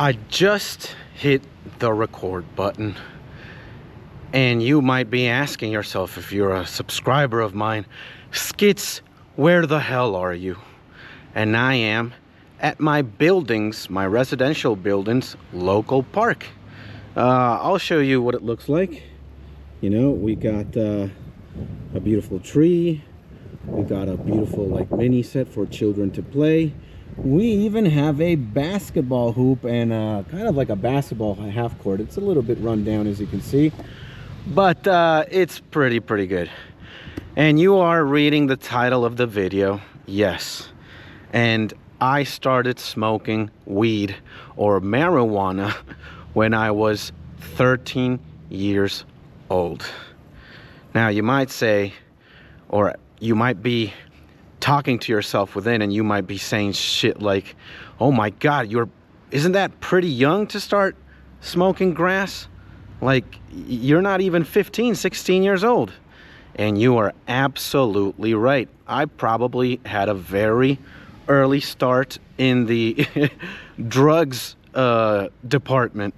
I just hit the record button, and you might be asking yourself, if you're a subscriber of mine, Skits, where the hell are you? And I am at my buildings, my residential buildings, local park. I'll show you what it looks like. You know, we got a beautiful tree. We got a beautiful like mini set for children to play. We even have a basketball hoop and kind of like a basketball half court. It's a little bit run down, as you can see, but it's pretty good. And you are reading the title of the video. Yes. And I started smoking weed or marijuana when I was 13 years old. Now you might say, or you might be talking to yourself within, and you might be saying shit like, oh my god, isn't that pretty young to start smoking grass? Like, you're not even 15, 16 years old. And you are absolutely right. I probably had a very early start in the drugs department.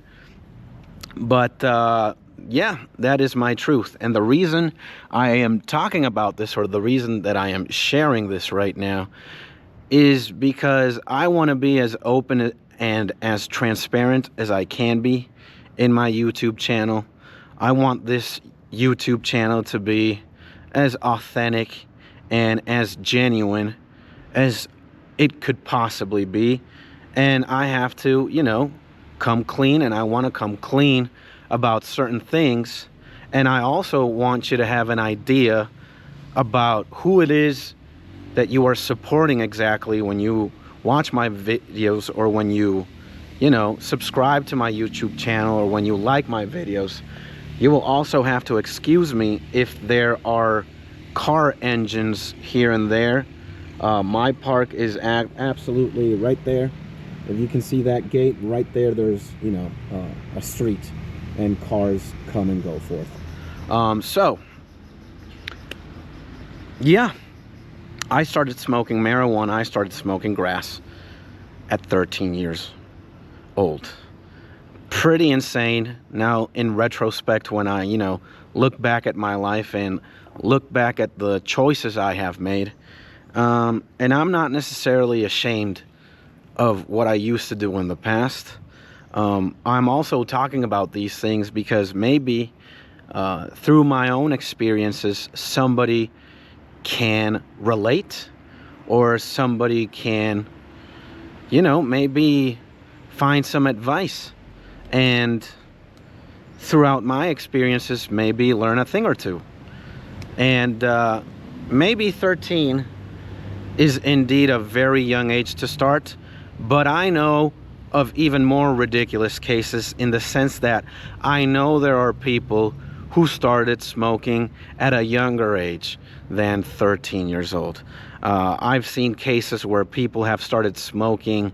But yeah, that is my truth. And the reason I am talking about this, or the reason that I am sharing this right now, is because I want to be as open and as transparent as I can be in my YouTube channel. I want this YouTube channel to be as authentic and as genuine as it could possibly be. And I have to, you know, come clean, and I want to come clean about certain things. And I also want you to have an idea about who it is that you are supporting exactly when you watch my videos, or when you know, subscribe to my YouTube channel, or when you like my videos. You will also have to excuse me if there are car engines here and there. My park is absolutely right there. If you can see that gate right there, there's, you know, a street, and cars come and go forth. So yeah, I started smoking marijuana, I started smoking grass at 13 years old. Pretty insane now in retrospect, when I, you know, look back at my life and look back at the choices I have made. And I'm not necessarily ashamed of what I used to do in the past. I'm also talking about these things because maybe through my own experiences, somebody can relate, or somebody can, you know, maybe find some advice, and throughout my experiences maybe learn a thing or two. And maybe 13 is indeed a very young age to start, but I know of even more ridiculous cases, in the sense that I know there are people who started smoking at a younger age than 13 years old. I've seen cases where people have started smoking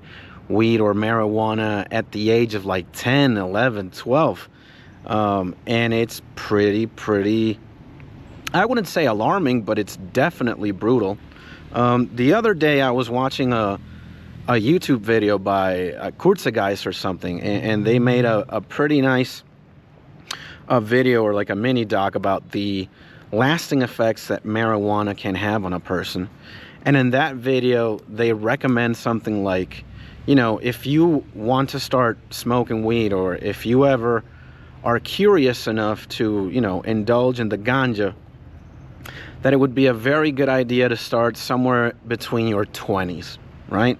weed or marijuana at the age of like 10, 11, 12. And it's pretty, I wouldn't say alarming, but it's definitely brutal. The other day I was watching a YouTube video by kurzgesagt or something, and they made a pretty nice video, or like a mini doc, about the lasting effects that marijuana can have on a person. And in that video they recommend something like, you know, if you want to start smoking weed, or if you ever are curious enough to, you know, indulge in the ganja, that it would be a very good idea to start somewhere between your 20s, right?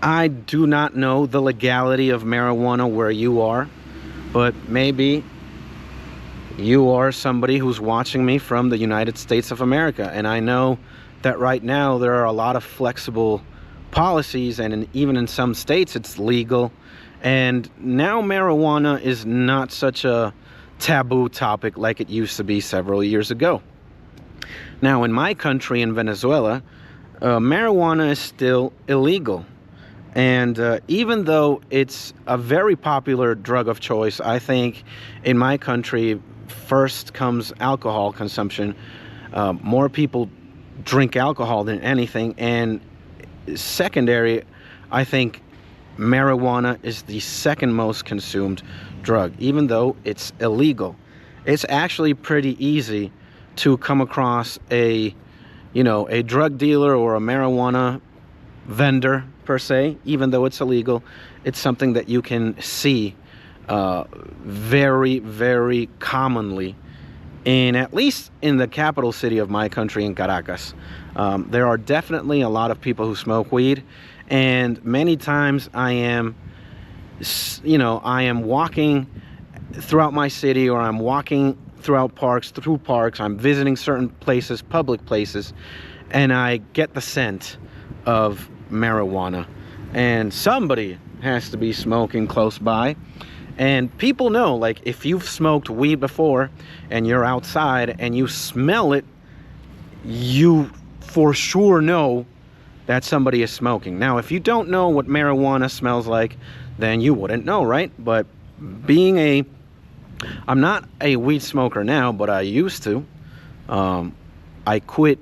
I do not know the legality of marijuana where you are, but maybe you are somebody who's watching me from the United States of America. And I know that right now there are a lot of flexible policies, and even in some states it's legal. And now marijuana is not such a taboo topic like it used to be several years ago. Now in my country, in Venezuela, marijuana is still illegal. And even though it's a very popular drug of choice, I think in my country first comes alcohol consumption. More people drink alcohol than anything. And secondary, I think marijuana is the second most consumed drug, even though it's illegal. It's actually pretty easy to come across a drug dealer or a marijuana vendor per se, even though it's illegal. It's something that you can see very, very commonly at least in the capital city of my country, in Caracas. There are definitely a lot of people who smoke weed, and many times I am walking throughout my city, or I'm walking through parks, I'm visiting certain places, public places, and I get the scent of marijuana, and somebody has to be smoking close by. And people know, like, if you've smoked weed before and you're outside and you smell it, you for sure know that somebody is smoking. Now, if you don't know what marijuana smells like, then you wouldn't know, right? But I'm not a weed smoker now, but I used to. I quit,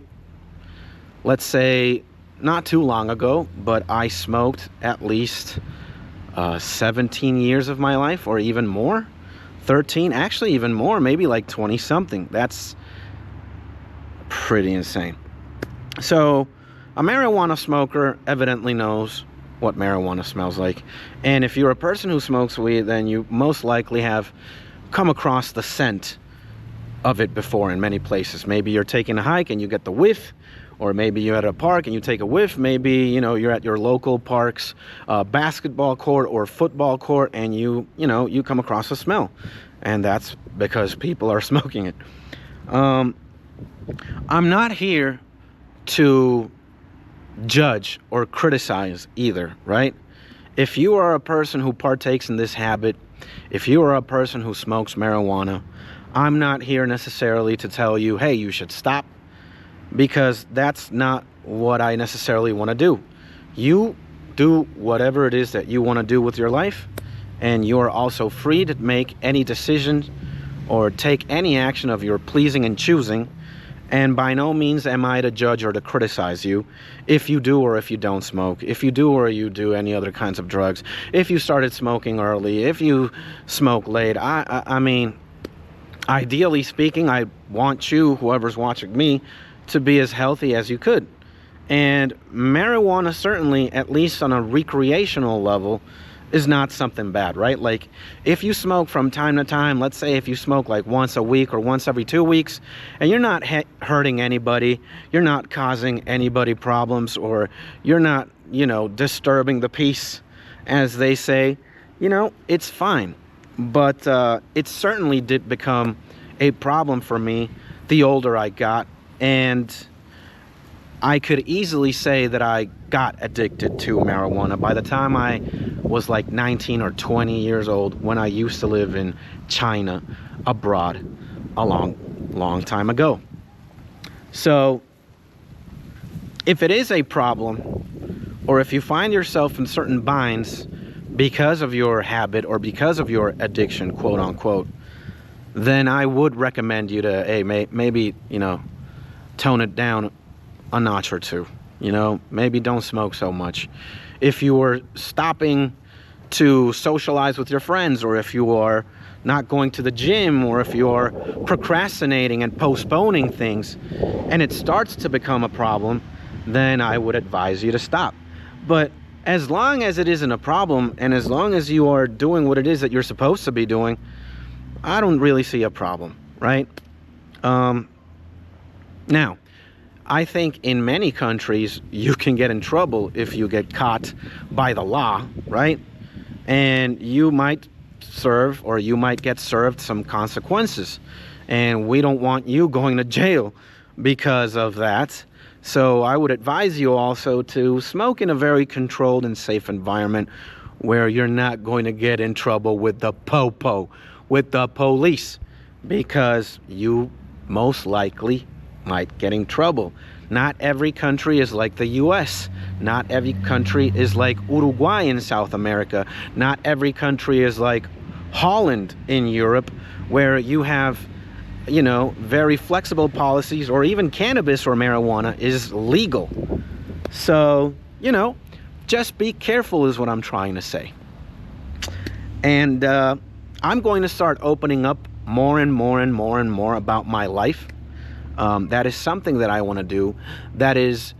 let's say, not too long ago, but I smoked at least 17 years of my life, or even more. 13, actually even more, maybe like 20 something. That's pretty insane. So a marijuana smoker evidently knows what marijuana smells like. And if you're a person who smokes weed, then you most likely have come across the scent of it before in many places. Maybe you're taking a hike and you get the whiff, or maybe you're at a park and you take a whiff. Maybe, you're at your local park's basketball court or football court, and you come across a smell. And that's because people are smoking it. I'm not here to judge or criticize either, right? If you are a person who partakes in this habit, if you are a person who smokes marijuana, I'm not here necessarily to tell you, hey, you should stop, because that's not what I necessarily want to do. You do whatever it is that you want to do with your life, and you are also free to make any decision or take any action of your pleasing and choosing. And by no means am I to judge or to criticize you if you do or if you don't smoke, if you do or you do any other kinds of drugs, if you started smoking early, if you smoke late. I mean, ideally speaking, I want you, whoever's watching me, to be as healthy as you could. And marijuana, certainly, at least on a recreational level, is not something bad, right? Like, if you smoke from time to time, let's say if you smoke like once a week or once every 2 weeks, and you're not hurting anybody, you're not causing anybody problems, or you're not, disturbing the peace, as they say, it's fine. But it certainly did become a problem for me the older I got. And I could easily say that I got addicted to marijuana by the time I was like 19 or 20 years old, when I used to live in China abroad a long time ago. So if it is a problem, or if you find yourself in certain binds because of your habit or because of your addiction, quote unquote, then I would recommend you to, hey, maybe, tone it down a notch or two. Maybe don't smoke so much. If you are stopping to socialize with your friends, or if you are not going to the gym, or if you are procrastinating and postponing things, and it starts to become a problem, then I would advise you to stop. But as long as it isn't a problem, and as long as you are doing what it is that you're supposed to be doing, I don't really see a problem, right? Now, I think in many countries you can get in trouble if you get caught by the law, right? And you might get served some consequences. And we don't want you going to jail because of that. So I would advise you also to smoke in a very controlled and safe environment where you're not going to get in trouble with the with the police, because you most likely might get in trouble. Not every country is like the US. Not every country is like Uruguay in South America. Not every country is like Holland in Europe, where you have, very flexible policies, or even cannabis or marijuana is legal. So, just be careful is what I'm trying to say. And I'm going to start opening up more and more and more and more about my life. That is something that I want to do. That is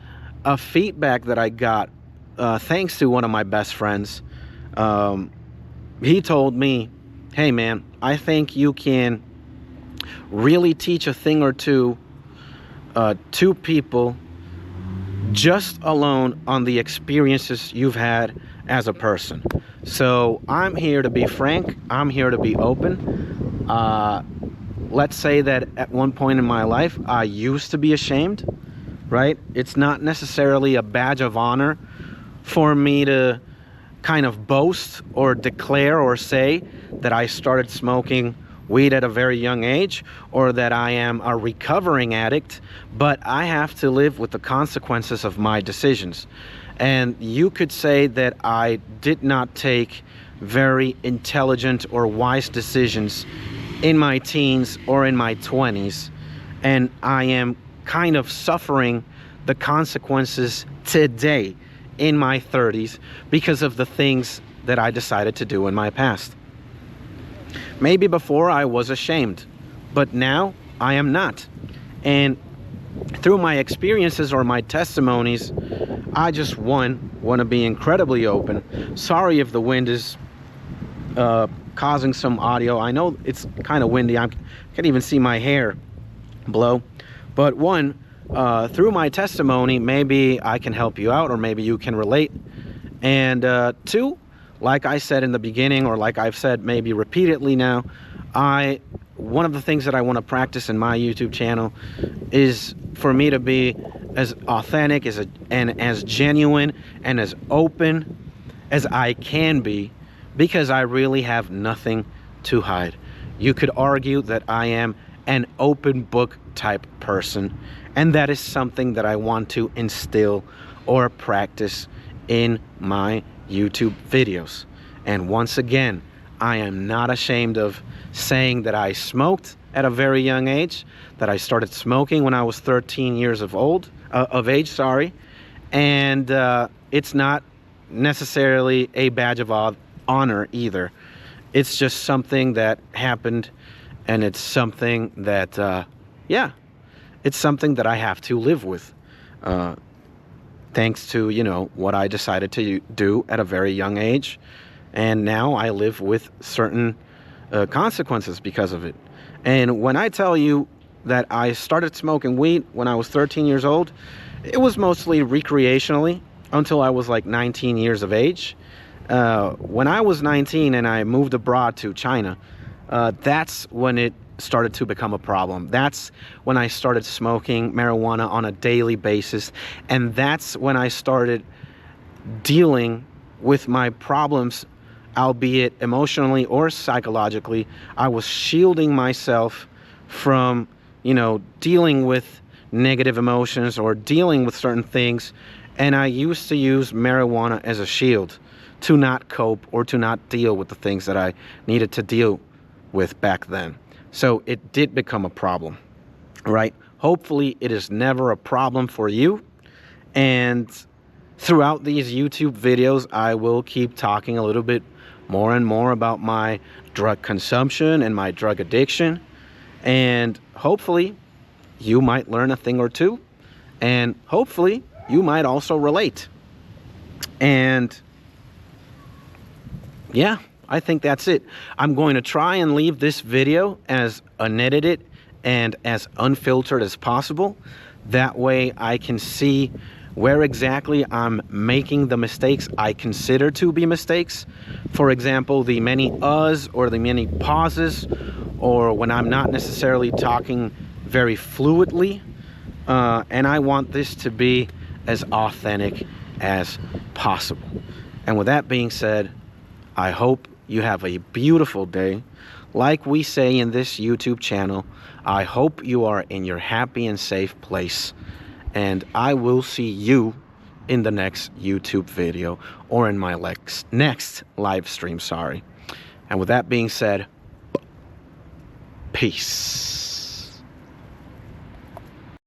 a feedback that I got thanks to one of my best friends. He told me, hey man, I think you can really teach a thing or two to people just alone on the experiences you've had as a person. So I'm here to be frank. I'm here to be open. Let's say that at one point in my life, I used to be ashamed, right? It's not necessarily a badge of honor for me to kind of boast or declare or say that I started smoking weed at a very young age, or that I am a recovering addict, but I have to live with the consequences of my decisions. And you could say that I did not take very intelligent or wise decisions in my teens or in my 20s, and I am kind of suffering the consequences today in my 30s because of the things that I decided to do in my past. Maybe before I was ashamed, but now I am not. And through my experiences or my testimonies, I just want to be incredibly open. Sorry if the wind is causing some audio. I know it's kind of windy. I can't even see my hair blow. But through my testimony, maybe I can help you out, or maybe you can relate. And two, like I said in the beginning, or like I've said maybe repeatedly now, one of the things that I want to practice in my YouTube channel is for me to be as authentic and as genuine and as open as I can be, because I really have nothing to hide. You could argue that I am an open book type person, and that is something that I want to instill or practice in my YouTube videos. And once again, I am not ashamed of saying that I smoked at a very young age, that I started smoking when I was 13 years of age, and it's not necessarily a badge of honor either. It's just something that happened, and it's something that it's something that I have to live with, thanks to, what I decided to do at a very young age. And now I live with certain consequences because of it. And when I tell you that I started smoking weed when I was 13 years old, it was mostly recreationally until I was like 19 years of age. When I was 19 and I moved abroad to China, that's when it started to become a problem. That's when I started smoking marijuana on a daily basis, and that's when I started dealing with my problems, albeit emotionally or psychologically. I was shielding myself from, dealing with negative emotions or dealing with certain things, and I used to use marijuana as a shield to not cope or to not deal with the things that I needed to deal with back then. So it did become a problem, right? Hopefully it is never a problem for you. And throughout these YouTube videos, I will keep talking a little bit more and more about my drug consumption and my drug addiction. And hopefully you might learn a thing or two. And hopefully you might also relate. And yeah, I think that's it. I'm going to try and leave this video as unedited and as unfiltered as possible. That way I can see where exactly I'm making the mistakes I consider to be mistakes. For example, the many uhs or the many pauses, or when I'm not necessarily talking very fluidly. And I want this to be as authentic as possible. And with that being said, I hope you have a beautiful day. Like we say in this YouTube channel, I hope you are in your happy and safe place. And I will see you in the next YouTube video, or in my next live stream, And with that being said, peace.